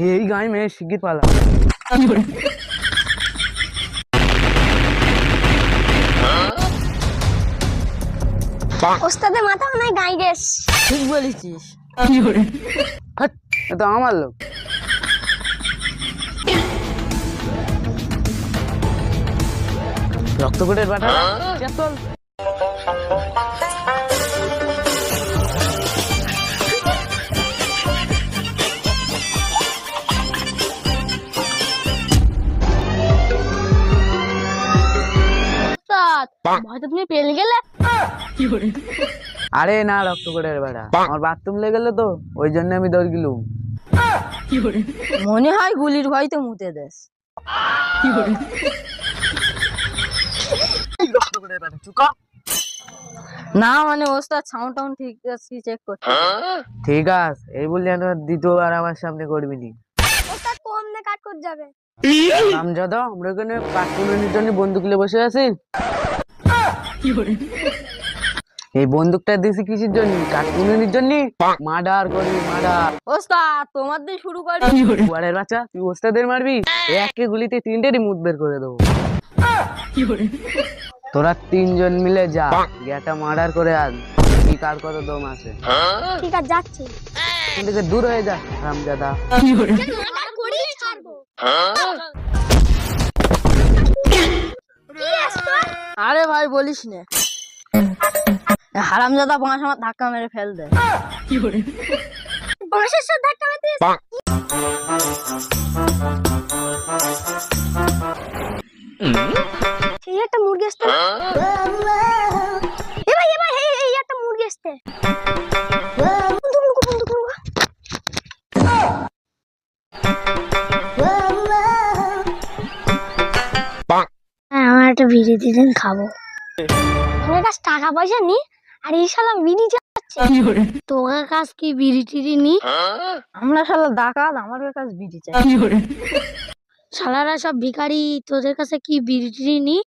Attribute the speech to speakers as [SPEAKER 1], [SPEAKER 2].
[SPEAKER 1] यही गाय में शिगिर पाला।
[SPEAKER 2] ওস্তাদের মাথা নাই গাই গেস।
[SPEAKER 3] ঠিক বলেছিস।
[SPEAKER 1] हट ये तो हमारे लोग। रक्त कोटेर बाटा चल।
[SPEAKER 2] হয়তো তুমি পেলে গেলে।
[SPEAKER 1] আরে না রক্ত কোটের বাটা আমার বাথরুম লেগে গেল তো ওই জন্য আমি দৌড় গেলুম।
[SPEAKER 3] মনে হয় গুলির ভয়তে মুতে দেশ।
[SPEAKER 1] রক্ত কোটের বাটা চুকা।
[SPEAKER 3] না মানে ওস্তাদ সাউন্ড টাউন ঠিক আছে চেক কর।
[SPEAKER 1] ঠিক আছে এই বললি না দ্বিতীয়বার আমার সামনে করবি নি।
[SPEAKER 2] ওস্তাদ কোন না কাট করে যাবে।
[SPEAKER 1] আমজাদা আমরা এখানে পাটকুলের জন্য বন্দুক নিয়ে বসে আছি। এই বন্দুকটা দিছি কিসের জন্য? কাটকুলের জন্য। মার্ডার করবি মার্ডার।
[SPEAKER 3] ওস্তাদ তোমার দিয়ে শুরু করি।
[SPEAKER 1] কুয়ারের বাচ্চা তুই ওস্তাদের মারবি? একে গুলিতে তিনটেরই মুখ বের করে দেবো। তোরা তিনজন মিলে যা গেটা মার্ডার করে আন। কি কার কত দম আছে?
[SPEAKER 2] ঠিক আছে যাচ্ছি।
[SPEAKER 1] এখান থেকে দূর হয়ে যা হারামজাদা।
[SPEAKER 2] মার্ডার করেই ছাড়বো।
[SPEAKER 3] আরে ভাই বলিস না, হারামজাদা বাঁশ আমার ধাক্কা মেরে ফেল দে।
[SPEAKER 2] বাঁশের সাথে ধাক্কা মেরে সেই একটা মুরগি আসছে। এবার এই একটা মুরগি আসছে। আমার একটা বিড়ি দিন খাবো। আমার কাছে টাকা পয়সা নি আর এই শালা বিড়ি যাচ্ছে। তোমার কাছ কি বিড়ি টিড়ি নি?
[SPEAKER 3] আমরা শালা ডাকাত, আমার কাছে বিড়ি চাই।
[SPEAKER 2] শালারা সব ভিখারি, তোদের কাছে কি বিড়ি টিড়ি নি?